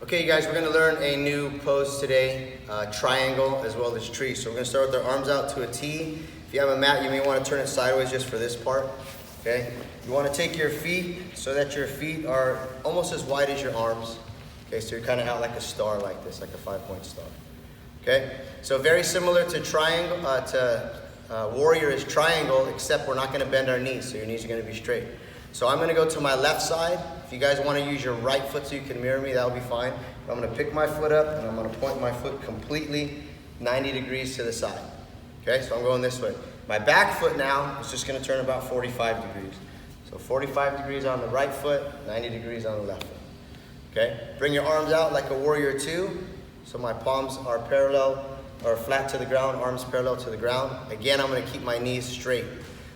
Okay, you guys, we're going to learn a new pose today, triangle as well as tree. So we're going to start with our arms out to a T. If you have a mat, you may want to turn it sideways just for this part. Okay, you want to take your feet so that your feet are almost as wide as your arms. Okay, so you're kind of out like a star like this, like a 5-point star. Okay, so very similar to triangle, warrior is triangle, except we're not going to bend our knees, so your knees are going to be straight. So I'm going to go to my left side. If you guys want to use your right foot so you can mirror me, that'll be fine. I'm going to pick my foot up and I'm going to point my foot completely 90 degrees to the side. Okay, so I'm going this way. My back foot now is just going to turn about 45 degrees. So 45 degrees on the right foot, 90 degrees on the left foot. Okay, bring your arms out like a warrior two. So my palms are parallel or flat to the ground, arms parallel to the ground. Again, I'm going to keep my knees straight.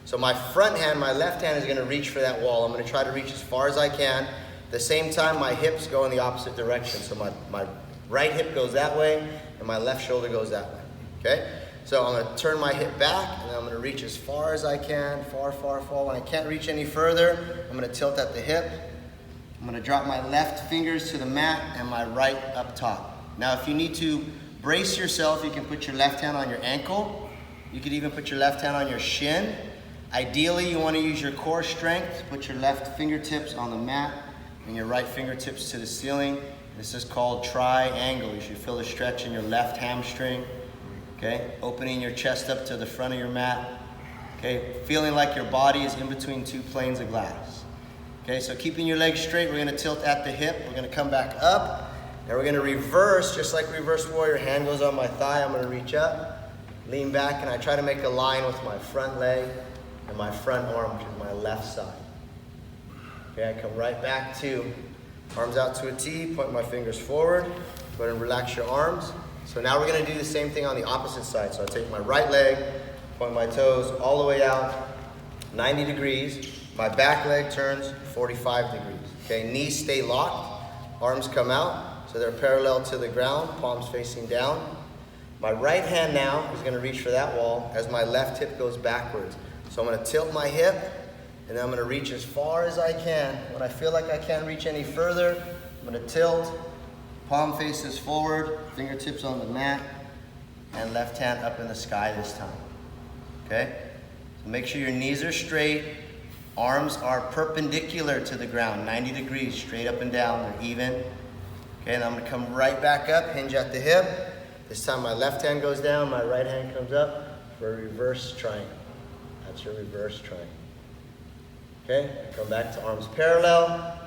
So my front hand, my left hand is going to reach for that wall. I'm going to try to reach as far as I can. At the same time, my hips go in the opposite direction. So my right hip goes that way and my left shoulder goes that way. Okay? So I'm going to turn my hip back and I'm going to reach as far as I can, far, far, far. When I can't reach any further, I'm going to tilt at the hip. I'm going to drop my left fingers to the mat and my right up top. Now, if you need to brace yourself, you can put your left hand on your ankle. You could even put your left hand on your shin. Ideally, you want to use your core strength. Put your left fingertips on the mat and your right fingertips to the ceiling. This is called triangle. You should feel a stretch in your left hamstring. Okay, opening your chest up to the front of your mat. Okay, feeling like your body is in between two planes of glass. Okay, so keeping your legs straight, we're going to tilt at the hip. We're going to come back up. Now we're going to reverse, just like reverse warrior. Hand goes on my thigh. I'm going to reach up, lean back, and I try to make a line with my front leg and my front arm, which is my left side. Okay, I come right back to arms out to a T, point my fingers forward. Go ahead and relax your arms. So now we're going to do the same thing on the opposite side. So I take my right leg, point my toes all the way out, 90 degrees. My back leg turns 45 degrees. Okay, knees stay locked, arms come out, so they're parallel to the ground, palms facing down. My right hand now is going to reach for that wall as my left hip goes backwards. So I'm going to tilt my hip, and then I'm going to reach as far as I can. When I feel like I can't reach any further, I'm going to tilt, palm faces forward, fingertips on the mat, and left hand up in the sky this time. Okay? So make sure your knees are straight, arms are perpendicular to the ground, 90 degrees, straight up and down, they're even. Okay, and I'm going to come right back up, hinge at the hip. This time my left hand goes down, my right hand comes up for a reverse triangle. That's your reverse triangle. Okay, come back to arms parallel,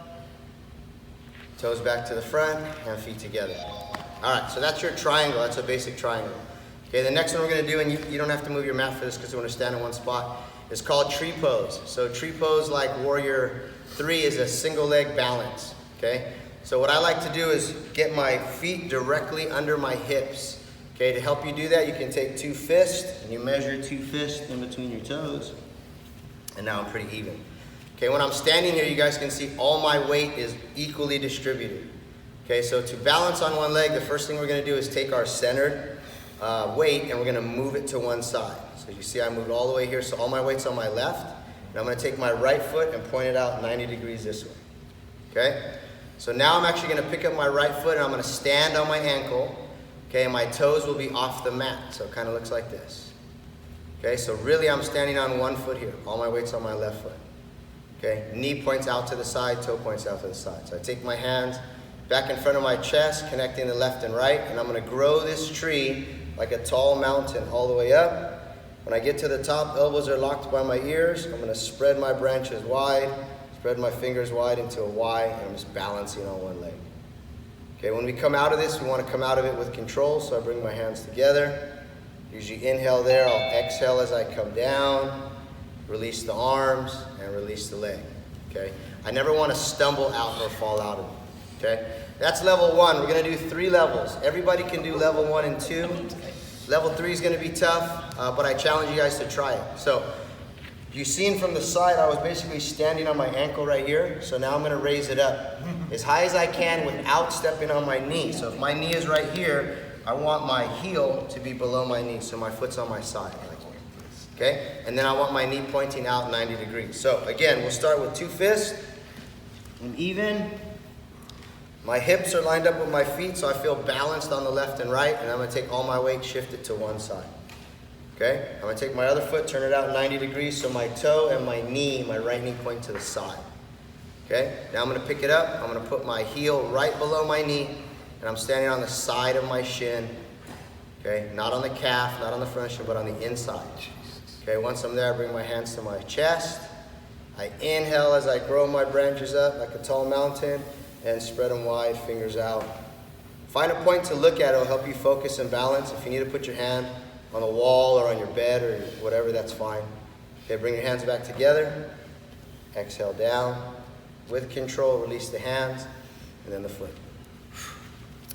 toes back to the front, and feet together. All right, so that's your triangle. That's a basic triangle. Okay, the next one we're going to do, and you don't have to move your mat for this because you want to stand in one spot, is called tree pose. So tree pose, like warrior 3, is a single leg balance. Okay, so what I like to do is get my feet directly under my hips. Okay, to help you do that, you can take 2 fists, and you measure 2 fists in between your toes. And now I'm pretty even. Okay, when I'm standing here, you guys can see all my weight is equally distributed. Okay, so to balance on one leg, the first thing we're going to do is take our centered weight, and we're going to move it to one side. So you see I moved all the way here, so all my weight's on my left. And I'm going to take my right foot and point it out 90 degrees this way. Okay, so now I'm actually going to pick up my right foot, and I'm going to stand on my ankle. Okay, and my toes will be off the mat, so it kind of looks like this. Okay, so really I'm standing on one foot here. All my weight's on my left foot. Okay, knee points out to the side, toe points out to the side. So I take my hands back in front of my chest, connecting the left and right, and I'm going to grow this tree like a tall mountain all the way up. When I get to the top, elbows are locked by my ears. I'm going to spread my branches wide, spread my fingers wide into a Y, and I'm just balancing on one leg. Okay, when we come out of this, we want to come out of it with control, so I bring my hands together. Usually inhale there, I'll exhale as I come down, release the arms, and release the leg. Okay, I never want to stumble out or fall out of it. Okay, that's level 1. We're going to do 3 levels. Everybody can do level 1 and 2. Level 3 is going to be tough, but I challenge you guys to try it. So, you've seen from the side, I was basically standing on my ankle right here. So now I'm going to raise it up as high as I can without stepping on my knee. So if my knee is right here, I want my heel to be below my knee. So my foot's on my side. Okay? And then I want my knee pointing out 90 degrees. So again, we'll start with 2 fists. And even. My hips are lined up with my feet, so I feel balanced on the left and right, and I'm gonna take all my weight, shift it to one side. Okay? I'm gonna take my other foot, turn it out 90 degrees, so my toe and my knee, my right knee point to the side. Okay? Now I'm gonna pick it up, I'm gonna put my heel right below my knee, and I'm standing on the side of my shin. Okay? Not on the calf, not on the front shin, but on the inside. Okay, once I'm there, I bring my hands to my chest. I inhale as I grow my branches up like a tall mountain, and spread them wide, fingers out. Find a point to look at, it'll help you focus and balance. If you need to put your hand on the wall or on your bed or whatever, that's fine. Okay, bring your hands back together. Exhale down. With control, release the hands, and then the foot.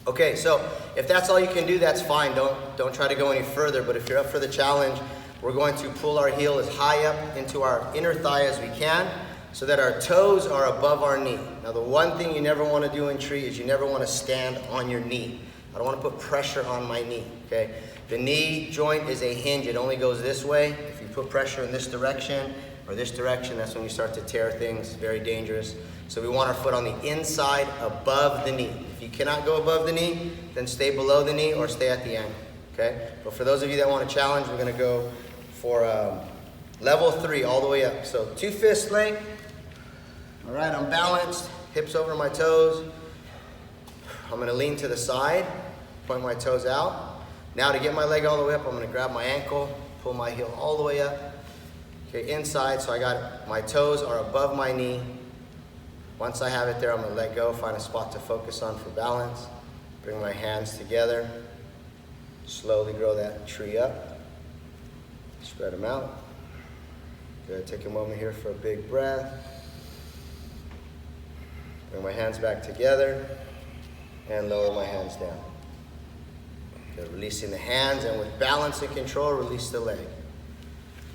Okay, so if that's all you can do, that's fine. Don't try to go any further, but if you're up for the challenge, we're going to pull our heel as high up into our inner thigh as we can, so that our toes are above our knee. Now the one thing you never want to do in tree is you never want to stand on your knee. I don't want to put pressure on my knee, okay? The knee joint is a hinge, it only goes this way. If you put pressure in this direction or this direction, that's when you start to tear things, very dangerous. So we want our foot on the inside above the knee. If you cannot go above the knee, then stay below the knee or stay at the ankle, okay? But for those of you that want a challenge, we're gonna go for level 3 all the way up. So 2 fist length. All right, I'm balanced, hips over my toes. I'm gonna lean to the side, point my toes out. Now to get my leg all the way up, I'm gonna grab my ankle, pull my heel all the way up. Okay, inside, so I got my toes are above my knee. Once I have it there, I'm gonna let go, find a spot to focus on for balance. Bring my hands together. Slowly grow that tree up. Spread them out. Good, take a moment here for a big breath. Bring my hands back together and lower my hands down. Good, releasing the hands, and with balance and control, release the leg.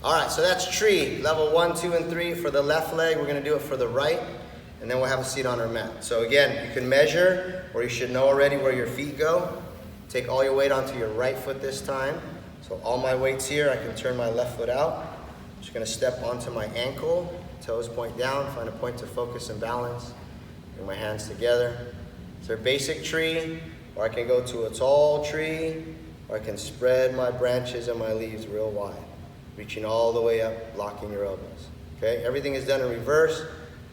All right, so that's tree, level 1, 2, and 3. For the left leg, we're gonna do it for the right, and then we'll have a seat on our mat. So again, you can measure, or you should know already where your feet go. Take all your weight onto your right foot this time. So all my weight's here, I can turn my left foot out. I'm just gonna step onto my ankle, toes point down, find a point to focus and balance. Bring my hands together. It's a basic tree, or I can go to a tall tree, or I can spread my branches and my leaves real wide, reaching all the way up, locking your elbows. Okay, everything is done in reverse.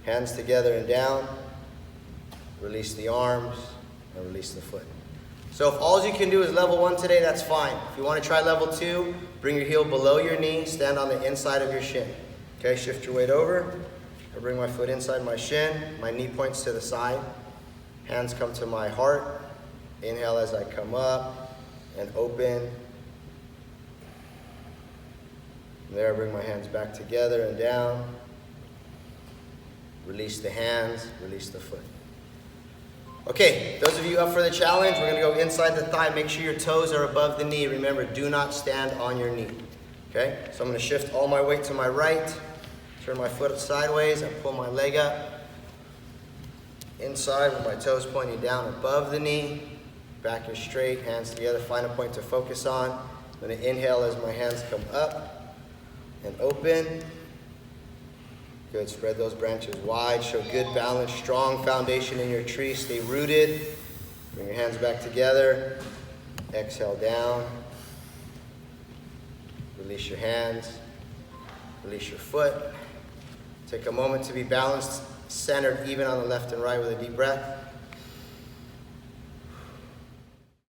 Hands together and down. Release the arms and release the foot. So if all you can do is level 1 today, that's fine. If you want to try level 2, bring your heel below your knee, stand on the inside of your shin. Okay, shift your weight over. I bring my foot inside my shin, my knee points to the side. Hands come to my heart. Inhale as I come up and open. From there, I bring my hands back together and down. Release the hands, release the foot. Okay, those of you up for the challenge, we're gonna go inside the thigh. Make sure your toes are above the knee. Remember, do not stand on your knee. Okay, so I'm gonna shift all my weight to my right, turn my foot sideways, and pull my leg up. Inside with my toes pointing down above the knee. Back is straight, hands together, find a point to focus on. I'm gonna inhale as my hands come up and open. Good, spread those branches wide, show good balance, strong foundation in your tree, stay rooted. Bring your hands back together, exhale down. Release your hands, release your foot. Take a moment to be balanced, centered, even on the left and right with a deep breath.